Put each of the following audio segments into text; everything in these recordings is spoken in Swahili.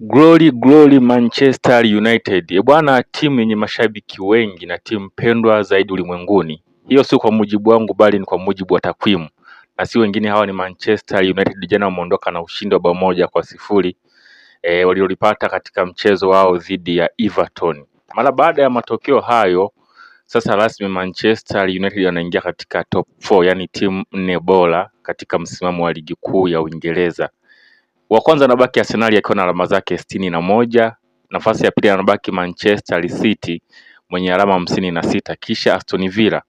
Glory glory Manchester United. Bwana, timu yenye mashabiki wengi na timu pendwa zaidi ulimwenguni. Hiyo si kwa mujibu wangu bali ni kwa mujibu wa takwimu. Na si wengine, hawa ni Manchester United. Jana wameondoka na ushindi wa bao moja kwa sifuri waliolipata katika mchezo wao dhidi ya Everton. Mara baada ya matokeo hayo, sasa rasmi Manchester United wanaingia katika top 4, yani timu 4 bora katika msimamo wa ligi kuu ya Uingereza. Wa kwanza anabaki Arsenal akiwa na alama zake 61. Nafasi ya pili anabaki Manchester City mwenye alama 56, kisha Aston Villa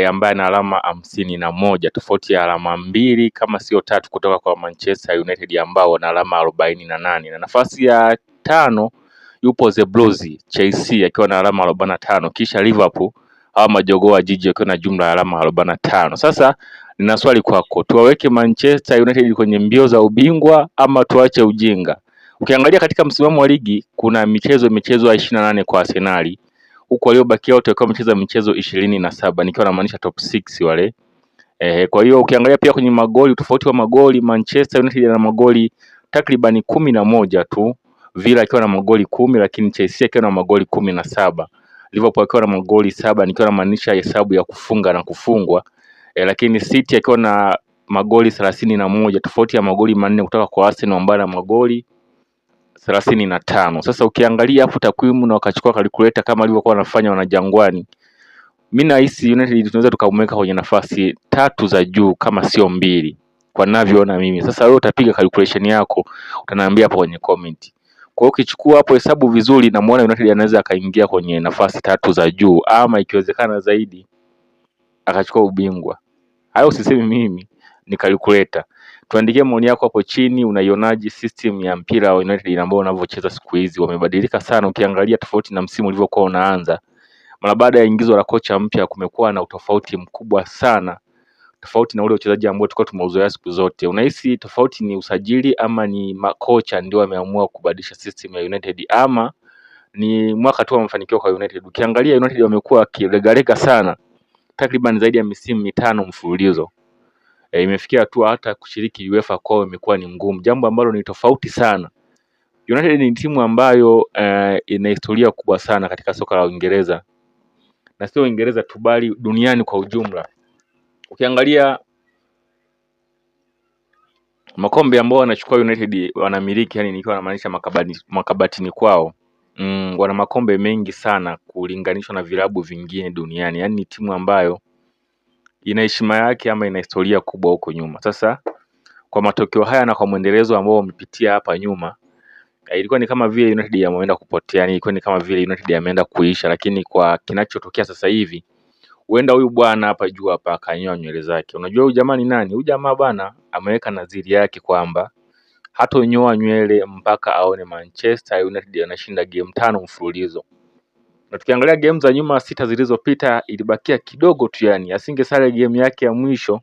ambaye ana alama 51, tofauti ya alama 2 kama sio 3 kutoka kwa Manchester United ambao wana alama 48. Na nafasi ya 5 yupo The Blues Chelsea akiwa na alama 45, kisha Liverpool au majogoo wa jiji akiwa na jumla ya alama 45. Sasa nina swali kwako, tuwaweke Manchester United kwenye mbio za ubingwa ama tuache ujinga? Ukiangalia katika msimamo wa ligi kuna michezo 28 kwa Arsenal, huko waliobakia wote wakiwa wamecheza michezo 27, nikiwa namaanisha top 6 wale. Kwa hiyo ukiangalia pia kwenye magoli, tofauti wa magoli, Manchester United ana magoli takriban 11 tu, Villa akiwa na magoli 10, lakini Chelsea akiwa na magoli 17, Liverpool akiwa na magoli 7, nikiwa namaanisha hesabu ya kufunga na kufungwa. Lakini City akiwa na magoli 31, tofauti ya magoli 4 kutoka kwa Arsenal ambayo na magoli 35. Sasa ukiangalia hapo takwimu na wakachukua calculator kama walivyokuwa wanafanya wana Jangwani, mimi nahisi United tunaweza tukamweka kwenye nafasi 3 za juu kama sio 2 kwa ninavyoona mimi. Sasa wewe utapiga calculation yako, utaniambia hapo kwenye comment. Kwa hiyo ukichukua hapo hesabu vizuri, na muone United anaweza akaingia kwenye nafasi 3 za juu, ama ikiwezekana zaidi akachukua ubingwa. Hayo usisemi mimi, ni calculator. Tuandikie maoni yako hapo chini, unaionaje system ya mpira wa United ambao wanavyocheza siku hizi? Wamebadilika sana ukiangalia tofauti na msimu ulivyokuwa unaanza. Mara baada ya ingizo la kocha mpya kumekuwa na utofauti mkubwa sana, tofauti na ule uchezaji ambao tulikuwa tumeuzoea siku zote. Unahisi tofauti ni usajili ama ni makocha ndio wameamua kubadilisha system ya United, ama ni mwaka tu wa mafanikio kwa United? Ukiangalia United wamekuwa wakilegalega sana takriban zaidi ya misimu 5 mfululizo. Imefikia tu hata kushiriki UEFA kwao imekuwa ni ngumu, jambo ambalo ni tofauti sana. United ni timu ambayo ina historia kubwa sana katika soka la Uingereza, na sio Uingereza tu bali duniani kwa ujumla. Ukiangalia makombe ambao wanachukua United wanamiliki, yani nikiwa namaanisha makabatini kwao, wana makombe mengi sana kulinganishwa na vilabu vingine duniani. Yani ni timu ambayo ina heshima yake ama ina historia kubwa huko nyuma. Sasa kwa matokeo haya na kwa mwendelezo ambao wamepitia hapa nyuma, ilikuwa ni kama vile United yameenda kupotea, yani ilikuwa ni kama vile United yameenda kuisha. Lakini kwa kinachotokea sasa hivi, huenda huyu bwana hapa juu hapa akanyoa nywele zake. Unajua huyu jamaa ni nani? Huyu jamaa bwana ameweka nadhiri yake kwamba hatonyoa nywele mpaka aone Manchester United anashinda game 5 mfululizo. Na tukiangalia game za nyuma 6 zilizopita, ilibakia kidogo tu, yani asingesale game yake ya mwisho,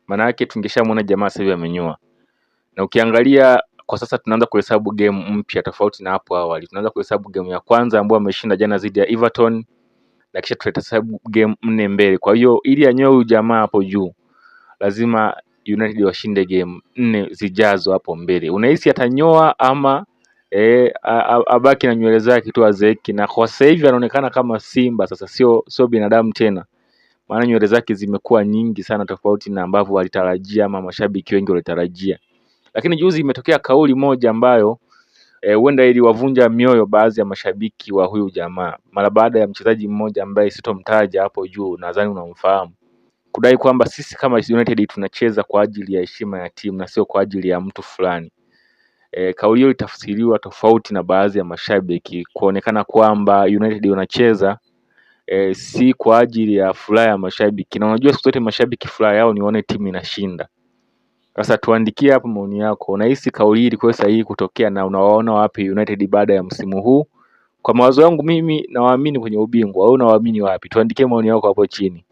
maana yake tungeshamuona jamaa sasa hivi amenyoa. Na ukiangalia kwa sasa tunaanza kuhesabu game mpya tofauti na hapo awali. Tunaanza kuhesabu game ya kwanza ambayo ameshinda jana dhidi ya Everton, na kisha tutahesabu game 4 mbele. Kwa hiyo ili anyoe huyu jamaa hapo juu, lazima United washinde game 4 zijazo hapo mbele. Unahisi atanyoa ama abaki na nywele zake tu azeeki? Na kwa sasa hivi anaonekana kama simba sasa, sio binadamu tena, maana nywele zake zimekuwa nyingi sana tofauti na ambavyo walitarajia ama mashabiki wengi walitarajia. Lakini juzi imetokea kauli moja ambayo huenda iliwavunja mioyo baadhi ya mashabiki wa huyu jamaa, mara baada ya mchezaji mmoja ambaye sitomtaja hapo juu, nadhani unamfahamu, kudai kwamba sisi kama United tunacheza kwa ajili ya heshima ya timu na sio kwa ajili ya mtu fulani. Kauli hiyo itafsiriwa tofauti na baadhi ya mashabiki, kuonekana kwamba United wanacheza si kwa ajili ya furaha ya mashabiki. Na unajua siku zote mashabiki furaha yao ni waone timu inashinda. Sasa tuandikie hapo maoni yako, unahisi kauli hii ilikuwa sahihi kutokea, na unawaona wapi United baada ya msimu huu? Kwa mawazo yangu mimi nawaamini kwenye ubingwa, au unawaamini wapi? Tuandikie maoni yako hapo chini.